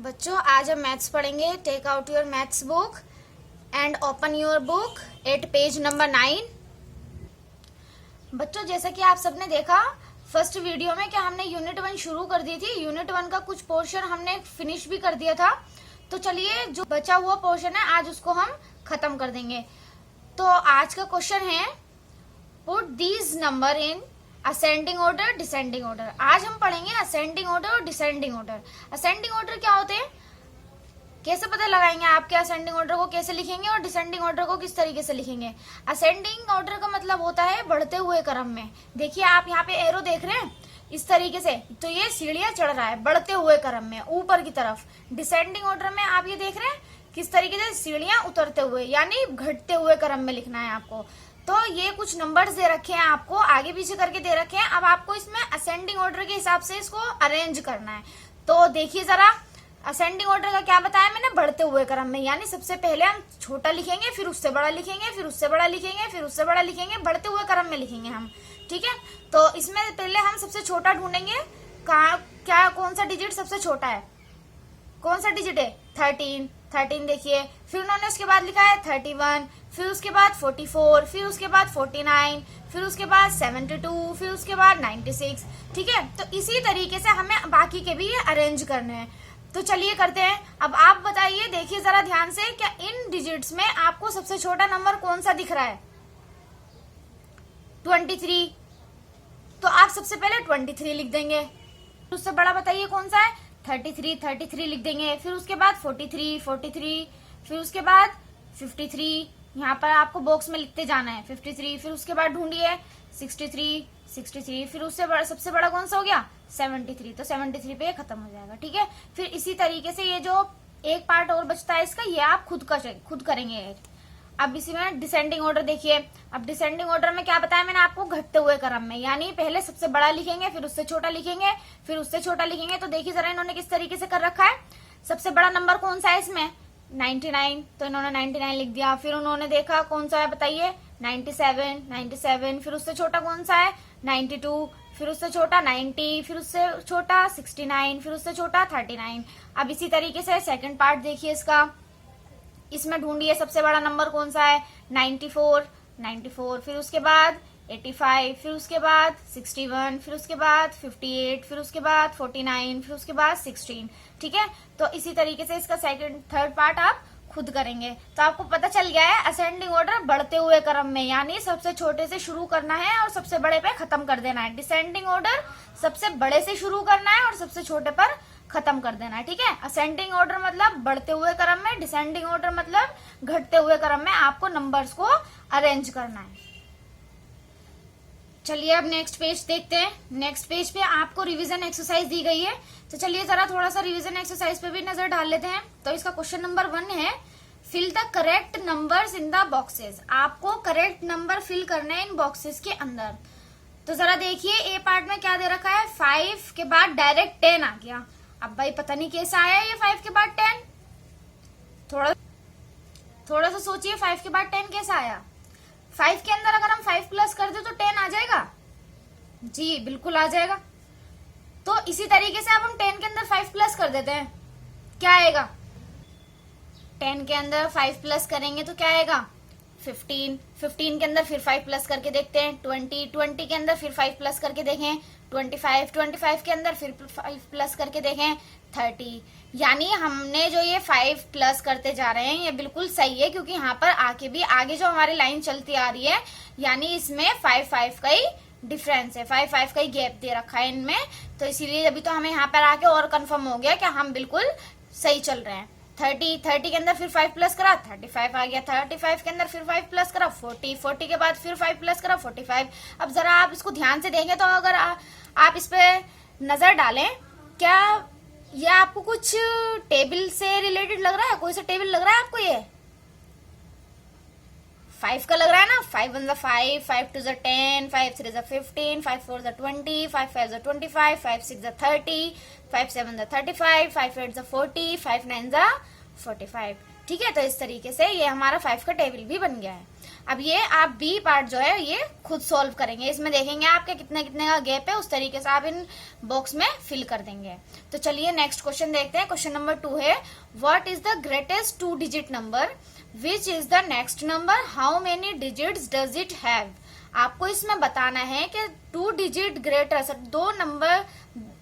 बच्चों आज हम मैथ्स पढ़ेंगे। Take out your maths book and open your book at page number 9। बच्चों जैसा कि आप सबने देखा फर्स्ट वीडियो में कि हमने यूनिट 1 शुरू कर दी थी। यूनिट 1 का कुछ पोर्शन हमने फिनिश भी कर दिया था। तो चलिए जो बचा हुआ पोर्शन है आज उसको हम खत्म कर देंगे। तो आज का क्वेश्चन है put these number in ascending order descending order. आज हम पढ़ेंगे असेंडिंग ऑर्डर और डिसेंडिंग ऑर्डर। असेंडिंग ऑर्डर क्या होते हैं, कैसे पता लगाएंगे आपके असेंडिंग ऑर्डर को कैसे लिखेंगे और डिसेंडिंग ऑर्डर को किस तरीके से लिखेंगे। असेंडिंग ऑर्डर का मतलब होता है बढ़ते हुए क्रम में। देखिए आप यहाँ पे एरो देख रहे हैं इस तरीके से, तो ये सीढ़ियां चढ़ रहा है बढ़ते हुए क्रम में ऊपर की तरफ। डिसेंडिंग ऑर्डर में आप ये देख रहे हैं किस तरीके से सीढ़ियां उतरते हुए यानी घटते हुए क्रम में लिखना है आपको। तो ये कुछ नंबर्स दे रखे हैं आपको, आगे पीछे करके दे रखे हैं। अब आपको इसमें असेंडिंग ऑर्डर के हिसाब से इसको अरेंज करना है। तो देखिए जरा असेंडिंग ऑर्डर का क्या बताया मैंने, बढ़ते हुए क्रम में, यानी सबसे पहले हम छोटा लिखेंगे फिर उससे बड़ा लिखेंगे फिर उससे बड़ा लिखेंगे फिर उससे बड़ा लिखेंगे, बढ़ते हुए क्रम में लिखेंगे हम। ठीक है, तो इसमें पहले हम सबसे छोटा ढूंढेंगे। क्या कौन सा डिजिट सबसे छोटा है, कौन सा डिजिट है 13 देखिए। फिर उन्होंने उसके बाद लिखा है 31, फिर उसके बाद 44, फिर उसके बाद 49, फिर उसके बाद 72, फिर उसके बाद 96। ठीक है, तो इसी तरीके से हमें बाकी के भी ये अरेंज करने हैं। तो चलिए करते हैं। अब आप बताइए, देखिए जरा ध्यान से, क्या इन डिजिट्स में आपको सबसे छोटा नंबर कौन सा दिख रहा है 23। तो आप सबसे पहले 23 लिख देंगे। उससे बड़ा बताइए कौन सा है 33 लिख देंगे। फिर उसके बाद 43, फिर उसके बाद 53, यहाँ पर आपको बॉक्स में लिखते जाना है 53। फिर उसके बाद ढूंढिए 63, फिर उससे बड़ा सबसे बड़ा कौन सा हो गया 73। तो 73 पे खत्म हो जाएगा। ठीक है, फिर इसी तरीके से ये जो एक पार्ट और बचता है इसका, ये आप खुद करेंगे। अब इसी में डिसेंडिंग ऑर्डर देखिए। अब डिसेंडिंग ऑर्डर में क्या बताया मैंने आपको, घटते हुए क्रम में, यानी पहले सबसे बड़ा लिखेंगे फिर उससे छोटा लिखेंगे फिर उससे छोटा लिखेंगे। तो देखिए जरा इन्होंने किस तरीके से कर रखा है। सबसे बड़ा नंबर कौन सा है इसमें 99, तो इन्होंने 99 लिख दिया। फिर उन्होंने देखा कौन सा है बताइए 97, फिर उससे छोटा कौन सा है 92, फिर उससे छोटा 90, फिर उससे छोटा 69, फिर उससे छोटा 39। अब इसी तरीके से सेकंड पार्ट देखिए इसका, इसमें ढूंढिए सबसे बड़ा नंबर कौन सा है 94, फिर उसके बाद 85, फिर उसके बाद 61, फिर उसके बाद 58, फिर उसके बाद 49, फिर उसके बाद 16। ठीक है, तो इसी तरीके से इसका थर्ड पार्ट आप खुद करेंगे। तो आपको पता चल गया है असेंडिंग ऑर्डर बढ़ते हुए क्रम में, यानी सबसे छोटे से शुरू करना है और सबसे बड़े पे खत्म कर देना है। डिसेंडिंग ऑर्डर सबसे बड़े से शुरू करना है और सबसे छोटे पर खत्म कर देना है। ठीक है, असेंडिंग ऑर्डर मतलब बढ़ते हुए क्रम में, डिसेंडिंग ऑर्डर मतलब घटते हुए क्रम में आपको नंबर्स को अरेंज करना है। चलिए अब नेक्स्ट पेज देखते हैं। नेक्स्ट पेज पे आपको रिवीजन एक्सरसाइज दी गई है, तो चलिए जरा थोड़ा सा रिवीजन एक्सरसाइज पे भी नजर डाल लेते हैं। तो इसका क्वेश्चन नंबर 1 है fill the correct numbers in the boxes. आपको करेक्ट नंबर फिल करने हैं इन बॉक्सेस के अंदर। तो जरा देखिए ए पार्ट में क्या दे रखा है, 5 के बाद डायरेक्ट 10 आ गया। अब भाई पता नहीं कैसे आया ये 5 के बाद 10, थोड़ा सा सोचिए 5 के बाद 10 कैसा आया। 5 के अंदर अगर हम 5 प्लस कर दे तो 10 आ जाएगा, जी बिल्कुल आ जाएगा। तो इसी तरीके से अब हम 10 के अंदर 5 प्लस कर देते हैं, क्या आएगा 10 के अंदर 5 प्लस करेंगे तो क्या आएगा 15 के अंदर फिर 5 प्लस करके देखते हैं 20 के अंदर फिर 5 प्लस करके देखें 25 के अंदर फिर 5 प्लस करके देखें 30। यानी हमने जो ये 5 प्लस करते जा रहे हैं ये बिल्कुल सही है, क्योंकि यहाँ पर आके भी आगे जो हमारी लाइन चलती आ रही है यानी इसमें 5 का ही डिफरेंस है, 5 का ही गैप दे रखा है इनमें। तो इसीलिए अभी तो हमें यहाँ पर आके और कंफर्म हो गया कि हम बिल्कुल सही चल रहे हैं। 30 के अंदर फिर 5 प्लस करा 35 आ गया, 35 के अंदर फिर 5 प्लस करा 40 के बाद फिर 5 प्लस करा 45। अब जरा आप इसको ध्यान से देखें तो अगर आप इस पे नजर डालें, क्या ये आपको कुछ टेबल से रिलेटेड लग रहा है, कोई सा टेबल लग रहा है आपको ये 5 का लग रहा है ना। 5 1 5, 5 2 10, 5 3 15, 5 4 20, 5 5 25, 5 6 30, 5 7 35, 5 8 40, 5 9 45। ठीक है, तो इस तरीके से ये हमारा 5 का टेबल भी बन गया है। अब ये आप बी पार्ट जो है ये खुद सॉल्व करेंगे, इसमें देखेंगे आपके कितने कितने का गैप है, उस तरीके से आप इन बॉक्स में फिल कर देंगे। तो चलिए नेक्स्ट क्वेश्चन देखते हैं। क्वेश्चन नंबर 2 है, what is the greatest 2 digit number, which is the next number, how many digits does it have. आपको इसमें बताना है कि 2 डिजिट ग्रेटेस्ट, 2 नंबर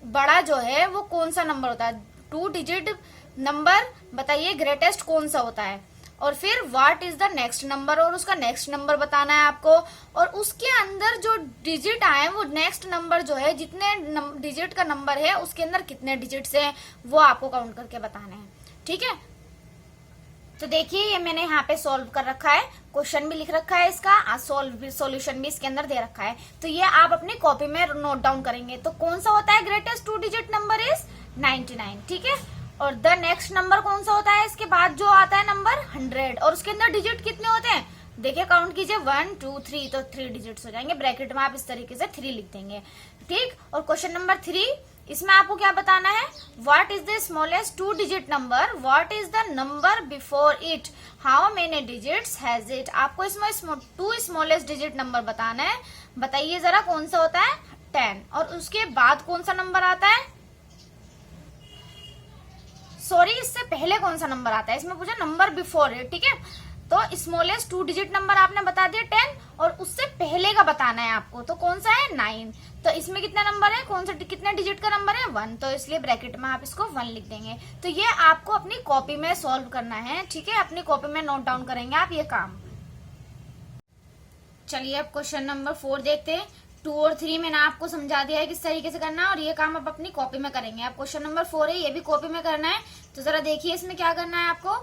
बड़ा जो है वो कौन सा नंबर होता है, 2 डिजिट नंबर बताइए ग्रेटेस्ट कौन सा होता है, और फिर what is the next number, और उसका नेक्स्ट नंबर बताना है आपको, और उसके अंदर जो डिजिट आए वो नेक्स्ट नंबर जो है जितने डिजिट का नंबर है उसके अंदर कितने डिजिट्स हैं वो आपको काउंट करके बताने हैं। ठीक है, तो देखिए ये मैंने यहाँ पे सॉल्व कर रखा है, क्वेश्चन भी लिख रखा है इसका, सॉल्यूशन भी इसके अंदर दे रखा है। तो ये आप अपनी कॉपी में नोट डाउन करेंगे। तो कौन सा होता है ग्रेटेस्ट 2 डिजिट नंबर इज 99। ठीक है, और द नेक्स्ट नंबर कौन सा होता है, इसके बाद जो आता है नंबर 100, और उसके अंदर डिजिट कितने होते हैं देखिए, काउंट कीजिए 1 2 3, तो 3 डिजिट्स हो जाएंगे। ब्रैकेट में आप इस तरीके से 3 लिख देंगे। ठीक, और क्वेश्चन नंबर 3, इसमें आपको क्या बताना है, what is the smallest 2 digit number, what is the number before it, how many digits has it. आपको इसमें 2 स्मॉलेस्ट डिजिट नंबर बताना है। बताइए जरा कौन सा होता है 10, और उसके बाद कौन सा नंबर आता है, सॉरी इससे पहले कौन सा नंबर आता है, इसमें पूछा नंबर बिफोर इट। ठीक है, तो स्मॉलेस्ट 2 डिजिट नंबर आपने बता दिया 10, और उससे पहले का बताना है आपको, तो कौन सा है 9। तो इसमें कितना नंबर है, कौन सा कितने डिजिट का नंबर है 1, तो इसलिए ब्रैकेट में आप इसको 1 लिख देंगे। तो ये आपको अपनी कॉपी में सॉल्व करना है। ठीक है, अपनी कॉपी में नोट डाउन करेंगे आप ये काम। चलिए अब क्वेश्चन नंबर 4 देखते हैं। 2 और 3 मैंने आपको समझा दिया है किस तरीके से करना है, और ये काम आप अपनी कॉपी में करेंगे। अब क्वेश्चन नंबर 4 है, ये भी कॉपी में करना है। तो जरा देखिए इसमें क्या करना है आपको,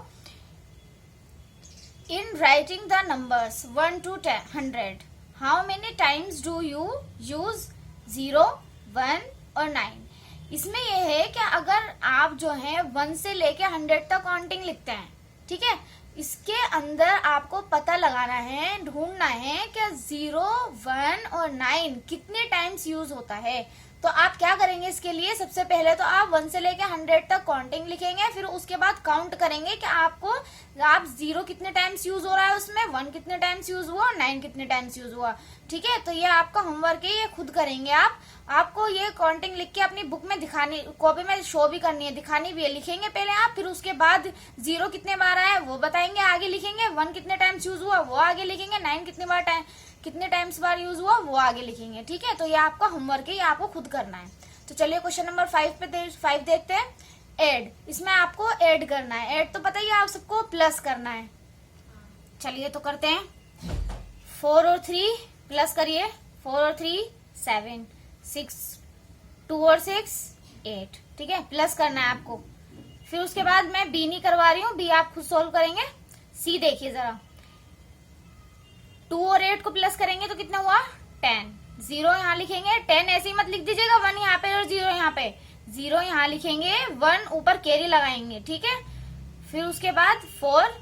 in writing the numbers 1 to 100 how many times do you use 0 1 और 9। इसमें ये है कि अगर आप जो है 1 से लेके 100 तक काउंटिंग लिखते हैं, ठीक है, इसके अंदर आपको पता लगाना है, ढूंढना है कि 0 1 और 9 कितने टाइम्स यूज होता है। तो आप क्या करेंगे इसके लिए, सबसे पहले तो आप 1 से लेके 100 तक काउंटिंग लिखेंगे, फिर उसके बाद काउंट करेंगे कि आप 0 कितने टाइम्स यूज हो रहा है उसमें, 1 कितने टाइम्स यूज हुआ, 9 कितने टाइम्स यूज हुआ। ठीक है, तो ये आपका होमवर्क है, ये खुद करेंगे आप। आपको ये काउंटिंग लिख के अपनी बुक में दिखानी, कॉपी में शो भी करनी है, दिखानी भी है। लिखेंगे पहले आप, फिर उसके बाद 0 कितने बार आया वो बताएंगे, आगे लिखेंगे 1 कितने टाइम्स यूज हुआ वो आगे लिखेंगे, 9 कितने टाइम्स बार यूज हुआ वो आगे लिखेंगे। ठीक है, तो ये आपका होमवर्क है, ये आपको खुद करना है। तो चलिए क्वेश्चन नंबर 5 देखते हैं। ऐड, इसमें आपको ऐड करना है। ऐड तो पता ही आप सबको प्लस करना है। चलिए तो करते हैं। 4 और 3 प्लस करिए, 4 और 3 7, 6 2 और 6 8। ठीक है, प्लस करना है आपको। फिर उसके बाद मैं बी नहीं करवा रही हूँ, बी आप खुद सोल्व करेंगे। सी देखिए जरा, 2 और 8 को प्लस करेंगे तो कितना हुआ 10। 0 यहाँ लिखेंगे, 10 ऐसे ही मत लिख दीजिएगा, 1 यहाँ पे और 0 यहाँ पे, 0 यहाँ लिखेंगे, 1 ऊपर कैरी लगाएंगे। ठीक है, फिर उसके बाद 4,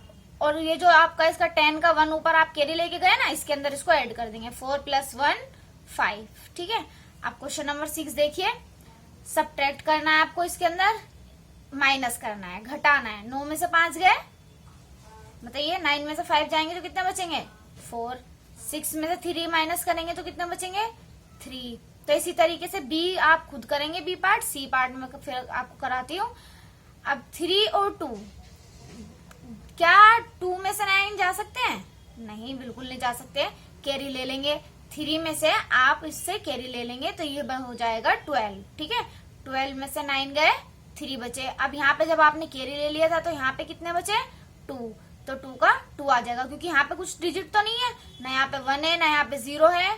और ये जो आपका इसका 10 का 1 ऊपर आप कैरी लेके गए ना, इसके अंदर इसको ऐड कर देंगे। 4 + 1 5। ठीक है, अब क्वेश्चन नंबर 6 देखिए। सब्ट्रैक्ट करना है आपको, इसके अंदर माइनस करना है, घटाना है। 9 में से 5 गए, बताइए 9 में से 5 जाएंगे तो कितने बचेंगे 4। 6 में से 3 माइनस करेंगे तो कितने बचेंगे 3। तो इसी तरीके से बी आप खुद करेंगे, बी पार्ट। सी पार्ट में फिर आपको कराती हूँ। अब 3 और 2, क्या 2 में से 9 जा सकते हैं? नहीं, बिल्कुल नहीं जा सकते। कैरी ले लेंगे, 3 में से आप इससे कैरी ले लेंगे तो ये हो जाएगा 12। ठीक है, 12 में से 9 गए, 3 बचे। अब यहाँ पे जब आपने कैरी ले लिया था तो यहाँ पे कितने बचे 2, तो 2 का 2 आ जाएगा, क्योंकि यहाँ पे कुछ डिजिट तो नहीं है ना, यहाँ पे 1 है ना यहाँ पे 0 है।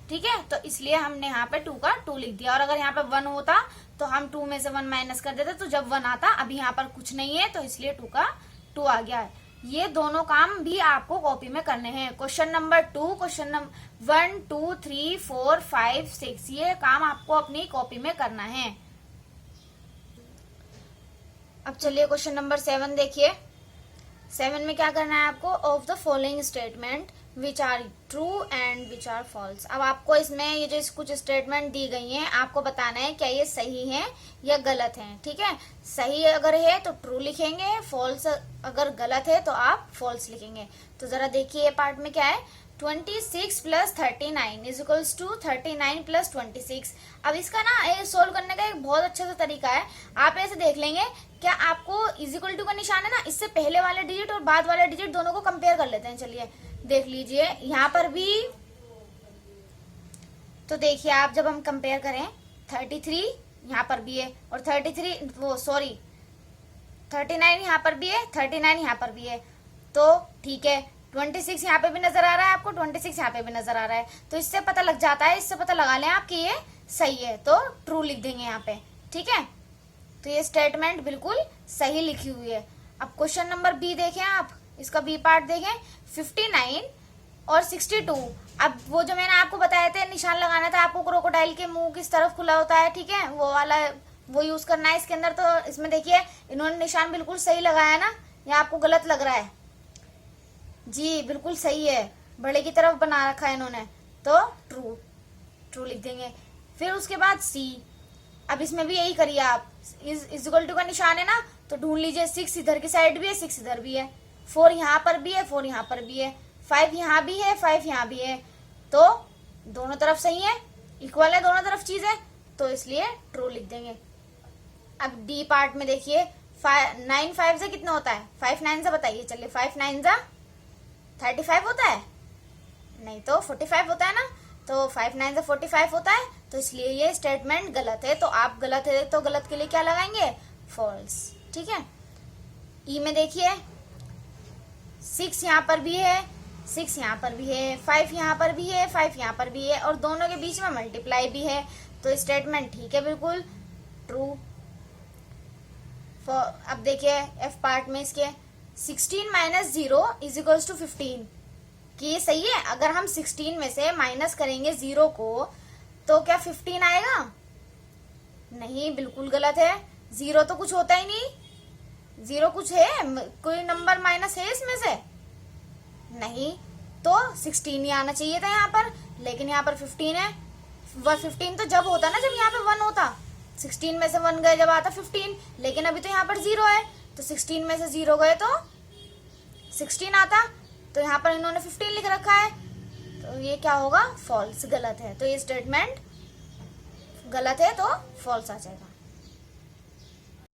ठीक है, तो इसलिए हमने यहाँ पे 2 का 2 लिख दिया। और अगर यहाँ पे 1 होता तो हम 2 में से 1 माइनस कर देते, तो जब 1 आता, अभी यहाँ पर कुछ नहीं है तो इसलिए 2 का 2 आ गया है। ये दोनों काम भी आपको कॉपी में करने हैं। क्वेश्चन नंबर 2, क्वेश्चन नंबर 1 2 3 4 5 6, ये काम आपको अपनी कॉपी में करना है। अब चलिए क्वेश्चन नंबर 7 देखिए। 7 में क्या करना है आपको, of the following statement which are true and which are false. अब आपको इसमें ये जो कुछ स्टेटमेंट दी गई हैं आपको बताना है क्या ये सही है या गलत है। ठीक है, सही अगर है तो ट्रू लिखेंगे, फॉल्स अगर गलत है तो आप फॉल्स लिखेंगे। तो जरा देखिए ये पार्ट में क्या है, 26 plus 39 is equals to 39 plus 26। अब इसका ना सोल्व करने का एक बहुत अच्छा सा तरीका है। आप ऐसे देख लेंगे, क्या आपको इज इक्वल टू का निशान है ना, इससे पहले वाले डिजिट और बाद वाले डिजिट दोनों को कंपेयर कर लेते हैं। चलिए देख लीजिए यहाँ पर भी, तो देखिए आप जब हम कंपेयर करें 33 यहाँ पर भी है और 39 यहाँ पर भी है, 39 यहाँ पर भी है, तो ठीक है। 26 यहाँ पे भी नजर आ रहा है आपको, 26 यहाँ पे भी नजर आ रहा है, तो इससे पता लग जाता है, इससे पता लगा लें आप कि ये सही है, तो ट्रू लिख देंगे यहाँ पे। ठीक है, तो ये स्टेटमेंट बिल्कुल सही लिखी हुई है। अब क्वेश्चन नंबर बी देखें आप, इसका बी पार्ट देखें, 59 और 62। अब वो जो मैंने आपको बताया था निशान लगाना था आपको, क्रोकोडाइल के मुंह किस तरफ खुला होता है, ठीक है, वो वाला वो यूज करना है इसके अंदर। तो इसमें देखिए इन्होंने निशान बिल्कुल सही लगाया ना, या आपको गलत लग रहा है? जी बिल्कुल सही है, बड़े की तरफ बना रखा है इन्होंने, तो ट्रू लिख देंगे। फिर उसके बाद सी, अब इसमें भी यही करिए आप, इज इक्वल टू का निशान है ना, तो ढूंढ लीजिए 6 इधर की साइड भी है, 6 इधर भी है, 4 यहाँ पर भी है, 4 यहाँ पर भी है, 5 यहाँ भी है, 5 यहाँ भी है, तो दोनों तरफ सही है, इक्वल है दोनों तरफ चीज है, तो इसलिए ट्रू लिख देंगे। अब डी पार्ट में देखिए, 9 5 से कितना होता है, 5 9 से बताइए। चलिए 5 9 से 35 होता है, नहीं तो 45 होता है ना, तो 5 9 से 45 होता है, तो इसलिए ये स्टेटमेंट गलत है। तो आप गलत है तो गलत के लिए क्या लगाएंगे, फॉल्स। ठीक है, ई में देखिए 6 यहाँ पर भी है, 6 यहाँ पर भी है, 5 यहाँ पर भी है, 5 यहाँ पर भी है, और दोनों के बीच में मल्टीप्लाई भी है, तो स्टेटमेंट ठीक है बिल्कुल ट्रू। अब देखिए एफ पार्ट में इसके 16 माइनस 0 इज इक्वल्स टू 15, कि ये सही है? अगर हम 16 में से माइनस करेंगे 0 को तो क्या 15 आएगा? नहीं, बिल्कुल गलत है, 0 तो कुछ होता ही नहीं। 0 कुछ है, कोई नंबर माइनस है इसमें से? नहीं, तो 16 ही आना चाहिए था यहाँ पर, लेकिन यहाँ पर 15 है। 15 तो जब होता ना जब यहाँ पे 1 होता, 16 में से 1 गए जब आता 15, लेकिन अभी तो यहाँ पर 0 है, तो 16 में से 0 गए तो 16 आता, तो यहाँ पर इन्होंने 15 लिख रखा है, तो ये क्या होगा, फॉल्स, गलत है। तो ये स्टेटमेंट गलत है, तो फॉल्स आ जाएगा।